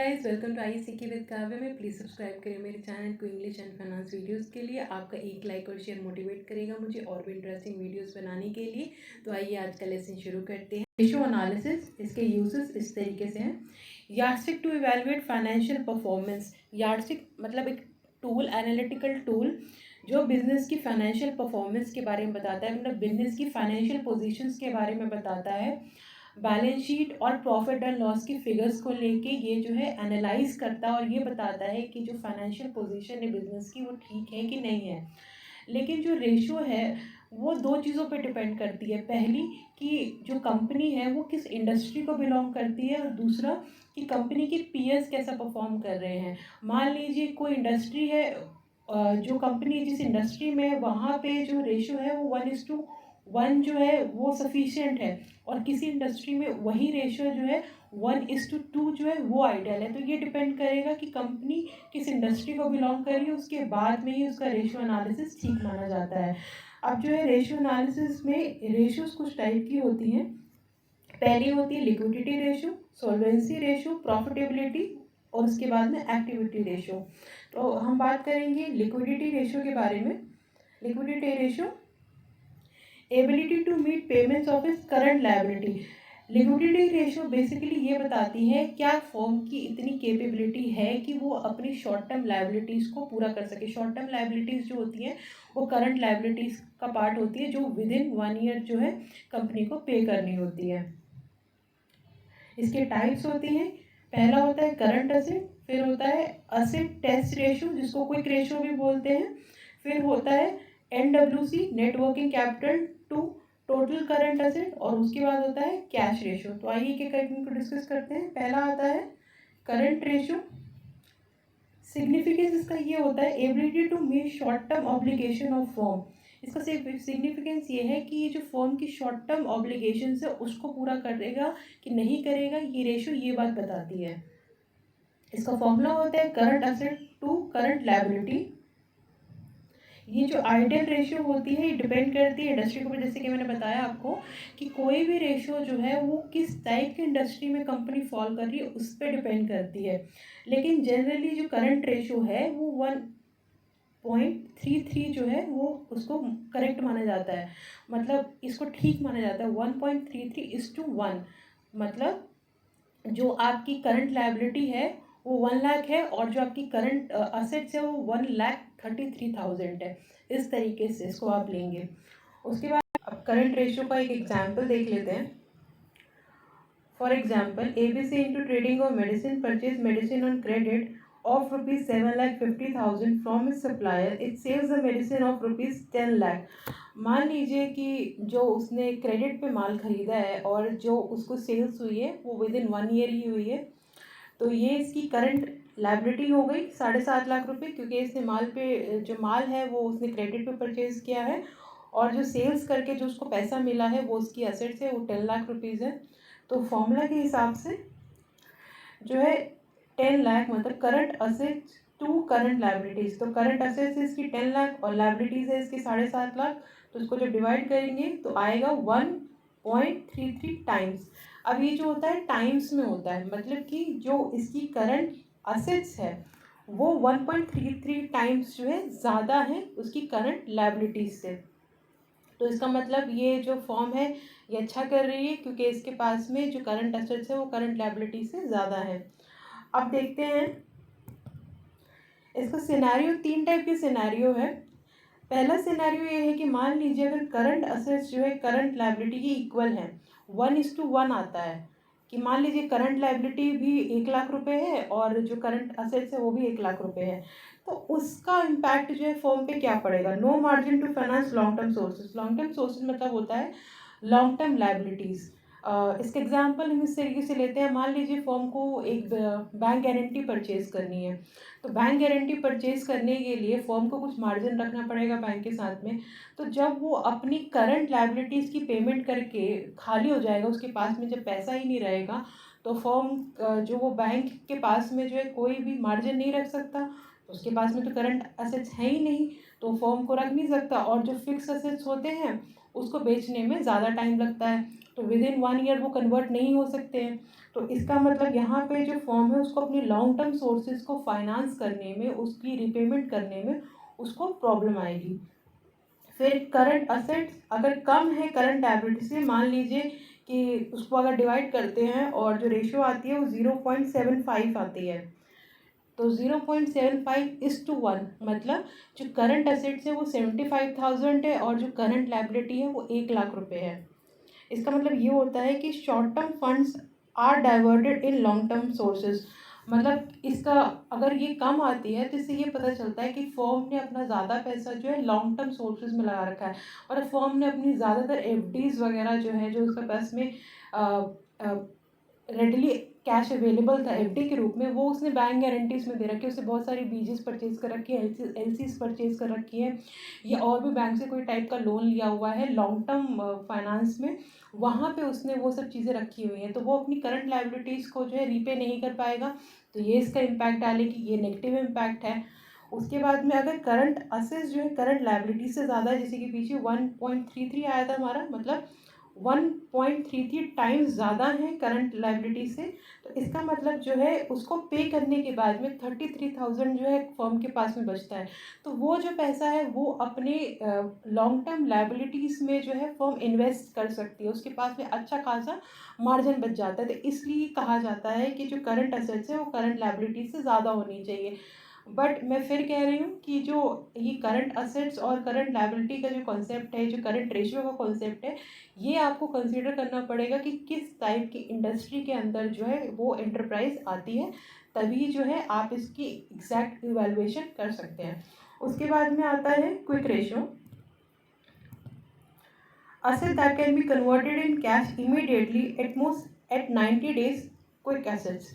Guys, welcome to ICK with Kavya में। Please subscribe करें मेरे चैनल को इंग्लिश एंड फाइनेंस वीडियोस के लिए। आपका एक लाइक और शेयर मोटिवेट करेगा मुझे और भी इंटरेस्टिंग वीडियोस बनाने के लिए। तो आइए आज का लेसन शुरू करते हैं। रेशियो एनालिसिस, इसके यूजेस इस तरीके से हैं। Yardstick to evaluate financial performance. Yardstick मतलब एक टूल, एनालिटिकल टूल जो बिजनेस की फाइनेंशियल परफॉर्मेंस के बारे में बताता है, मतलब बिजनेस की फाइनेंशियल पोजीशंस के बारे में बताता है। बैलेंस शीट और प्रॉफिट एंड लॉस के फिगर्स को लेके ये जो है एनालाइज करता है और ये बताता है कि जो फाइनेंशियल पोजीशन है बिजनेस की वो ठीक है कि नहीं है। लेकिन जो रेशियो है वो दो चीज़ों पे डिपेंड करती है। पहली कि जो कंपनी है वो किस इंडस्ट्री को बिलोंग करती है, और दूसरा कि कंपनी के पीयर्स कैसा परफॉर्म कर रहे हैं। मान लीजिए कोई इंडस्ट्री है, जो कंपनी जिस इंडस्ट्री में है वहाँ पे जो रेशियो है वो 1:1 जो है वो सफिशिएंट है, और किसी इंडस्ट्री में वही रेशियो जो है 1:2 जो है वो आइडियल है। तो ये डिपेंड करेगा कि कंपनी किस इंडस्ट्री को बिलोंग कर रही है, उसके बाद में ही उसका रेशियो एनालिसिस ठीक माना जाता है। अब जो है रेशियो एनालिसिस में रेशियोज कुछ टाइप की होती हैं। पहली होती है liquidity ratio, solvency ratio, profitability, और उसके बाद में एक्टिविटी रेशियो। तो हम बात करेंगे लिक्विडिटी रेशियो के बारे में। Liquidity ratio, ability to meet payments of its current liability. Liquidity ratio basically ये बताती है क्या फर्म की इतनी कैपेबिलिटी है कि वो अपनी शॉर्ट टर्म लायबिलिटीज़ को पूरा कर सके। शॉर्ट टर्म लायबिलिटीज़ जो होती हैं वो करंट लायबिलिटीज़ का पार्ट होती है, जो विद इन 1 ईयर जो है कंपनी को पे करनी होती है। इसके टाइप्स होती हैं। पहला होता है करंट असेट, फिर होता है असेट टेस्ट रेशियो जिसको क्विक रेशियो भी बोलते हैं, फिर होता है NWC net working capital to total current asset, और उसके बाद होता है कैश रेशियो। तो आइए एक एक इनको डिस्कस करते हैं। पहला आता है करंट रेशियो। सिग्निफिकेंस इसका ये होता है ability to meet short term obligation of firm. इसका सिग्निफिकेंस ये है कि ये जो फर्म की शॉर्ट टर्म ऑब्लिगेशन है उसको पूरा करेगा कि नहीं करेगा, ये रेशियो ये बात बताती है। इसका फॉर्मूला होता है current asset to current liability. ये जो आइडियल रेशियो होती है ये डिपेंड करती है इंडस्ट्री के ऊपर, जैसे कि मैंने बताया आपको कि कोई भी रेशियो जो है वो किस टाइप की इंडस्ट्री में कंपनी फॉल कर रही है उस पर डिपेंड करती है। लेकिन जनरली जो करंट रेशियो है वो 1.33 जो है वो उसको करेक्ट माना जाता है, मतलब इसको ठीक माना जाता है। 1.33:1, मतलब जो आपकी करंट लायबिलिटी है वो 1 लाख है और जो आपकी करंट असेट्स है वो 1,33,000 है। इस तरीके से इसको आप लेंगे। उसके बाद अब करंट रेशियो का एक एग्जांपल देख लेते हैं। For example, ABC into trading of medicine purchase medicine on credit of rupees 7,50,000 from its supplier, it sells the medicine of rupees 10 lakh। मान लीजिए कि जो उसने क्रेडिट पे माल खरीदा है और जो उसको सेल्स हुई है वो विद इन 1 ईयर ही हुई है, तो ये इसकी करंट लायबिलिटी हो गई 7.5 लाख रुपये, क्योंकि इसने माल पे जो माल है वो उसने क्रेडिट पे परचेज किया है, और जो सेल्स करके जो उसको पैसा मिला है वो उसकी असेट्स है, वो 10 लाख रुपीज़ है। तो फॉर्मूला के हिसाब से जो है 10 लाख मतलब current assets to current liabilities. तो करंट असेट्स इसकी 10 लाख और लायबिलिटीज है इसकी 7.5 लाख। तो इसको जब डिवाइड करेंगे तो आएगा 1.33 टाइम्स। अब ये जो होता है टाइम्स में होता है, मतलब कि जो इसकी करंट असेट्स है वो 1.33 टाइम्स जो है ज़्यादा है उसकी करंट लायबिलिटीज से। तो इसका मतलब ये जो फॉर्म है ये अच्छा कर रही है क्योंकि इसके पास में जो करंट असेट्स है वो करंट लायबिलिटी से ज़्यादा है। अब देखते हैं इसका सिनेरियो। 3 टाइप के सिनेरियो है। पहला सिनेरियो ये है कि मान लीजिए अगर करंट असेट्स जो है करंट लायबिलिटी की इक्वल है, 1:1 आता है कि मान लीजिए करंट लायबिलिटी भी 1 लाख रुपए है और जो करंट असेट्स है वो भी 1 लाख रुपए है, तो उसका इम्पैक्ट जो है फर्म पे क्या पड़ेगा। No margin to finance long term sources. Long term sources मतलब होता है लॉन्ग टर्म लायबिलिटीज़। इसका एग्जांपल हम इस तरीके से लेते हैं। मान लीजिए फर्म को एक बैंक गारंटी परचेज करनी है, तो बैंक गारंटी परचेज करने के लिए फर्म को कुछ मार्जिन रखना पड़ेगा बैंक के साथ में। तो जब वो अपनी करंट लायबिलिटीज़ की पेमेंट करके खाली हो जाएगा, उसके पास में जब पैसा ही नहीं रहेगा, तो फर्म जो वो बैंक के पास में जो है कोई भी मार्जिन नहीं रख सकता, उसके पास में तो करंट असेट्स है ही नहीं, तो फर्म को रख नहीं सकता। और जो फिक्स असेट्स होते हैं उसको बेचने में ज़्यादा टाइम लगता है, तो विद इन 1 ईयर वो कन्वर्ट नहीं हो सकते हैं। तो इसका मतलब यहाँ पे जो फर्म है उसको अपनी लॉन्ग टर्म सोर्सेज को फाइनेंस करने में, उसकी रिपेमेंट करने में उसको प्रॉब्लम आएगी। फिर करंट असेट्स अगर कम है करंट लायबिलिटी से, मान लीजिए कि उसको अगर डिवाइड करते हैं और जो रेशियो आती है वो 0.75 आती है, तो 0.75:1, मतलब जो करंट असेट्स है वो 75,000 है और जो करंट लायबिलिटी है वो 1,00,000 रुपये है। इसका मतलब ये होता है कि short term funds are diverted in long term sources. मतलब इसका अगर ये कम आती है तो इससे ये पता चलता है कि फर्म ने अपना ज़्यादा पैसा जो है लॉन्ग टर्म सोर्सेज में लगा रखा है, और फर्म ने अपनी ज़्यादातर एफडीज वगैरह जो है, जो उसके पास में रेडली कैश अवेलेबल था एफडी के रूप में, वो उसने बैंक गारंटीज में दे रखी है। उसने बहुत सारी बीजेस परचेज कर रखी है, एलसीज परचेज कर रखी है, या और भी बैंक से कोई टाइप का लोन लिया हुआ है लॉन्ग टर्म फाइनेंस में, वहाँ पे उसने वो सब चीज़ें रखी हुई हैं, तो वो अपनी करंट लायबिलिटीज़ को जो है रीपे नहीं कर पाएगा। तो ये इसका इम्पैक्ट डाले कि ये नेगेटिव इम्पैक्ट है। उसके बाद में अगर करंट असेट्स जो है करंट लायबिलिटी से ज़्यादा है, जैसे कि पीछे 1.33 आया था हमारा, मतलब 1.33 टाइम्स ज़्यादा है करंट लायबिलिटी से, तो इसका मतलब जो है उसको पे करने के बाद में 33,000 जो है फर्म के पास में बचता है। तो वो जो पैसा है वो अपने लॉन्ग टर्म लायबिलिटीज़ में जो है फर्म इन्वेस्ट कर सकती है, उसके पास में अच्छा खासा मार्जिन बच जाता है। तो इसलिए कहा जाता है कि जो करंट असेट्स है वो करंट लायबिलिटी से ज़्यादा होनी चाहिए। बट मैं फिर कह रही हूँ कि जो ये करंट असेट्स और करंट लायबिलिटी का जो कॉन्सेप्ट है, जो करंट रेशियो का कॉन्सेप्ट है, ये आपको कंसीडर करना पड़ेगा कि किस टाइप की इंडस्ट्री के अंदर जो है वो एंटरप्राइज आती है, तभी जो है आप इसकी एग्जैक्ट इवैल्यूएशन कर सकते हैं। उसके बाद में आता है quick ratio. Asset that can be converted in cash immediately at most at 90 days quick assets।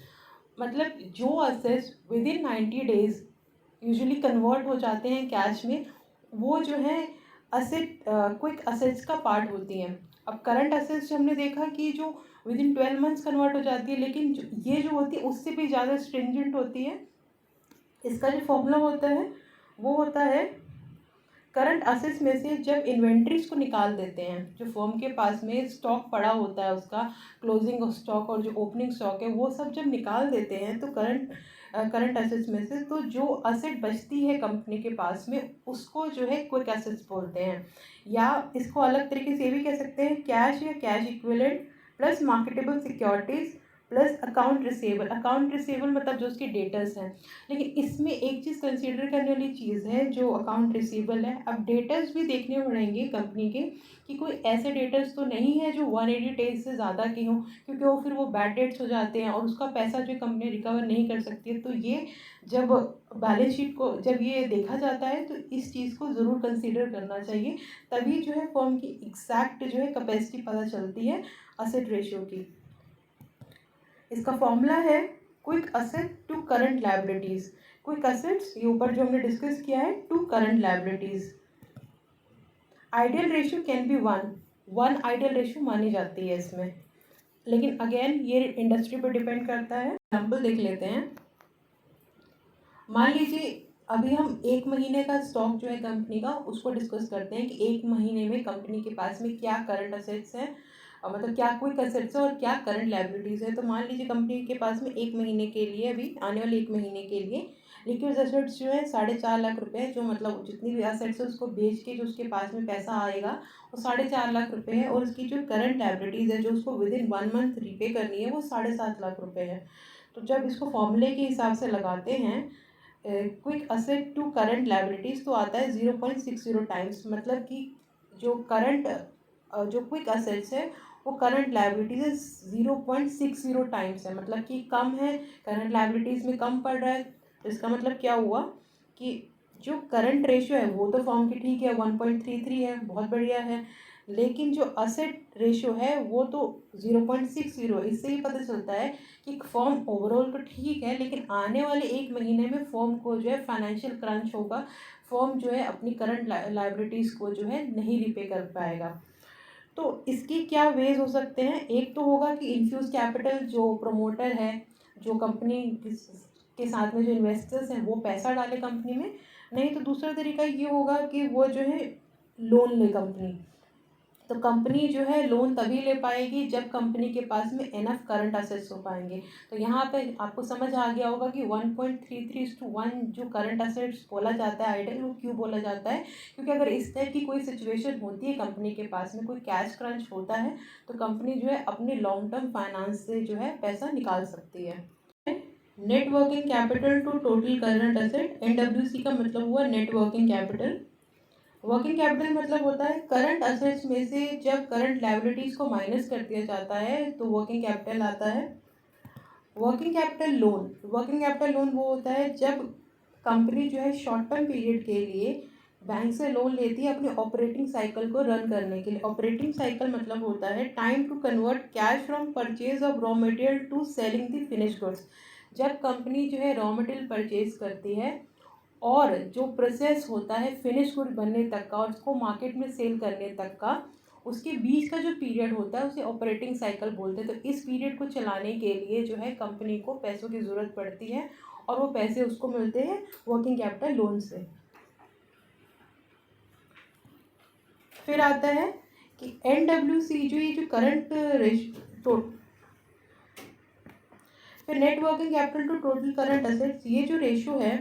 मतलब जो assets with in 90 days usually convert हो जाते हैं कैश में, वो जो है असेट क्विक असेट्स का पार्ट होती हैं। अब करंट असेट्स हमने देखा कि जो विद इन 12 मंथ्स कन्वर्ट हो जाती है, लेकिन ये जो होती है उससे भी ज़्यादा स्ट्रिंजेंट होती है। इसका जो फॉर्मूला होता है वो होता है करंट असेट्स में से जब इन्वेंट्रीज को निकाल देते हैं, जो फर्म के पास में स्टॉक पड़ा होता है उसका क्लोजिंग स्टॉक और जो ओपनिंग स्टॉक है, वो सब जब निकाल देते हैं तो करंट असेट्स में से, तो जो असेट बचती है कंपनी के पास में उसको जो है क्विक असेट्स बोलते हैं। या इसको अलग तरीके से भी कह सकते हैं कैश या cash equivalent plus marketable securities plus account receivable. Account receivable मतलब जो उसके डेटर्स हैं, लेकिन इसमें एक चीज़ कंसीडर करने वाली चीज़ है जो अकाउंट रिसीवेबल है। अब डेटर्स भी देखने पड़ेंगे कंपनी के कि कोई ऐसे डेटर्स तो नहीं है जो 180 डेज से ज़्यादा के हों, क्योंकि वो फिर वो बैड डेट्स हो जाते हैं और उसका पैसा जो कंपनी रिकवर नहीं कर सकती है। तो ये जब बैलेंस शीट को जब ये देखा जाता है तो इस चीज़ को ज़रूर कंसीडर करना चाहिए, तभी जो है फर्म की एग्जैक्ट जो है कैपेसिटी पता चलती है असेट रेशियो की। इसका फॉर्मूला है quick asset to current liabilities. Quick assets ये ऊपर जो हमने डिस्कस किया है to current liabilities. Ideal ratio can be 1 ideal ratio मानी जाती है इसमें, लेकिन अगेन ये इंडस्ट्री पर डिपेंड करता है। एग्जाम्पल देख लेते हैं। मान लीजिए अभी हम 1 महीने का स्टॉक जो है कंपनी का उसको डिस्कस करते हैं कि 1 महीने में कंपनी के पास में क्या करंट असेट्स हैं, मतलब क्या क्विक असेट्स है और क्या करंट लायबिलिटीज़ है। तो मान लीजिए कंपनी के पास में 1 महीने के लिए, अभी आने वाले 1 महीने के लिए लिक्विड असेट्स जो है 4.5 लाख रुपए, जो मतलब जितनी भी असेट्स है उसको बेच के जो उसके पास में पैसा आएगा वो 4.5 लाख रुपए है, और उसकी जो करंट लायबिलिटीज़ है जो उसको विद इन 1 मंथ रीपे करनी है वो 7.5 लाख रुपए है। तो जब इसको फॉर्मूले के हिसाब से लगाते हैं quick asset to current liabilities, तो आता है 0.60 टाइम्स। मतलब कि जो जो क्विक असेट्स है वो करंट लायबिलिटीज से 0.60 टाइम्स है, मतलब कि कम है, करंट लायबिलिटीज़ में कम पड़ रहा है। तो इसका मतलब क्या हुआ कि जो करंट रेशियो है वो तो फॉर्म की ठीक है 1.33 है, बहुत बढ़िया है, लेकिन जो असेट रेशियो है वो तो 0.60। इससे ही पता चलता है कि फॉर्म ओवरऑल तो ठीक है, लेकिन आने वाले 1 महीने में फॉर्म को जो है फाइनेंशियल क्रंच होगा, फॉर्म जो है अपनी करंट लायबिलिटीज़ को जो है नहीं रिपे कर पाएगा। तो इसकी क्या वेज हो सकते हैं। एक तो होगा कि इन्फ्यूज कैपिटल जो प्रमोटर है, जो कंपनी के साथ में जो इन्वेस्टर्स हैं वो पैसा डाले कंपनी में। नहीं तो दूसरा तरीका ये होगा कि वो जो है लोन ले कंपनी, तो कंपनी जो है लोन तभी ले पाएगी जब कंपनी के पास में इनफ करंट असेट्स हो पाएंगे। तो यहाँ पे आपको समझ आ गया होगा कि 1.33:1 जो करंट असेट्स बोला जाता है आइडल, वो क्यों बोला जाता है, क्योंकि अगर इस टाइप की कोई सिचुएशन होती है कंपनी के पास में, कोई कैश क्रंच होता है, तो कंपनी जो है अपनी लॉन्ग टर्म फाइनेंस से जो है पैसा निकाल सकती है। Net working capital to total current asset, NWC का मतलब हुआ net working capital. Working capital मतलब होता है करंट असेट्स में से जब करंट लायबिलिटीज को माइनस कर दिया जाता है तो वर्किंग कैपिटल आता है। Working capital loan, working capital loan वो होता है जब कंपनी जो है शॉर्ट टर्म पीरियड के लिए बैंक से लोन लेती है अपने ऑपरेटिंग साइकिल को रन करने के लिए। ऑपरेटिंग साइकिल मतलब होता है time to convert cash from purchase of raw material to selling the finish goods. जब कंपनी जो है रॉ मटेरियल परचेज करती है और जो प्रोसेस होता है फिनिश गुड बनने तक का और उसको मार्केट में सेल करने तक का, उसके बीच का जो पीरियड होता है उसे ऑपरेटिंग साइकिल बोलते हैं। तो इस पीरियड को चलाने के लिए जो है कंपनी को पैसों की ज़रूरत पड़ती है और वो पैसे उसको मिलते हैं वर्किंग कैपिटल लोन से। फिर आता है कि NWC जो ये जो करंट रेशो, फिर net working capital to total current assets, ये जो रेशो है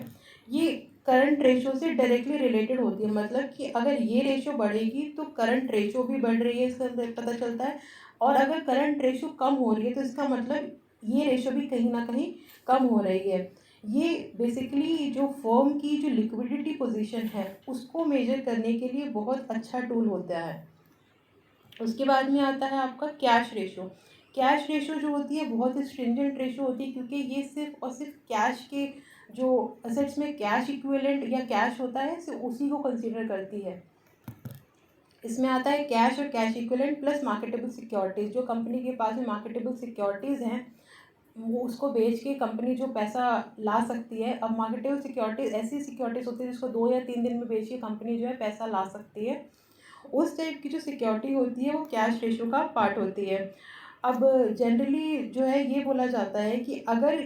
ये करंट रेशो से डायरेक्टली रिलेटेड होती है। मतलब कि अगर ये रेशो बढ़ेगी तो करंट रेशो भी बढ़ रही है, इसका पता चलता है। और अगर करंट रेशो कम हो रही है तो इसका मतलब ये रेशो भी कहीं ना कहीं कम हो रही है। ये बेसिकली जो फर्म की जो लिक्विडिटी पोजीशन है उसको मेजर करने के लिए बहुत अच्छा टूल होता है। उसके बाद में आता है आपका कैश रेशो। कैश रेशो जो होती है बहुत स्ट्रिंजेंट रेशो होती है, क्योंकि ये सिर्फ और सिर्फ कैश के जो असेट्स में कैश इक्विवेलेंट या कैश होता है सिर्फ उसी को कंसीडर करती है। इसमें आता है कैश और cash equivalent plus marketable securities. जो कंपनी के पास में मार्केटेबल सिक्योरिटीज़ हैं वो उसको बेच के कंपनी जो पैसा ला सकती है। अब मार्केटेबल सिक्योरिटीज़ ऐसी सिक्योरिटीज़ होती है जिसको 2 या 3 दिन में बेच के कंपनी जो है पैसा ला सकती है। उस टाइप की जो सिक्योरिटी होती है वो कैश रेशो का पार्ट होती है। अब जनरली जो है ये बोला जाता है कि अगर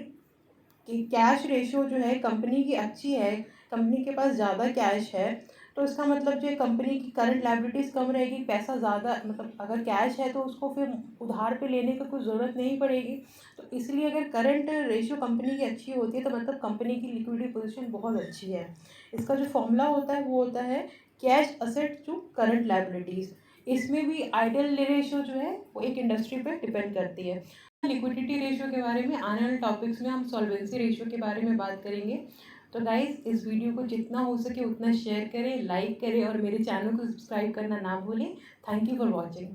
कि कैश रेशो जो है कंपनी की अच्छी है, कंपनी के पास ज़्यादा कैश है, तो इसका मतलब जो है कंपनी की करंट लायबिलिटीज़ कम रहेगी, पैसा ज़्यादा, मतलब अगर कैश है तो उसको फिर उधार पे लेने की कोई ज़रूरत नहीं पड़ेगी। तो इसलिए अगर करंट रेशो कंपनी की अच्छी होती है तो मतलब कंपनी की लिक्विडिटी पोजीशन बहुत अच्छी है। इसका जो फॉर्मूला होता है वो होता है cash asset to current liabilities. इसमें भी आइडल रेशो जो है वो एक इंडस्ट्री पे डिपेंड करती है। लिक्विडिटी रेशियो के बारे में आने वाले टॉपिक्स में हम सॉल्वेंसी रेशियो के बारे में बात करेंगे। तो गाइस इस वीडियो को जितना हो सके उतना शेयर करें, लाइक करें और मेरे चैनल को सब्सक्राइब करना ना भूलें। Thank you for watching.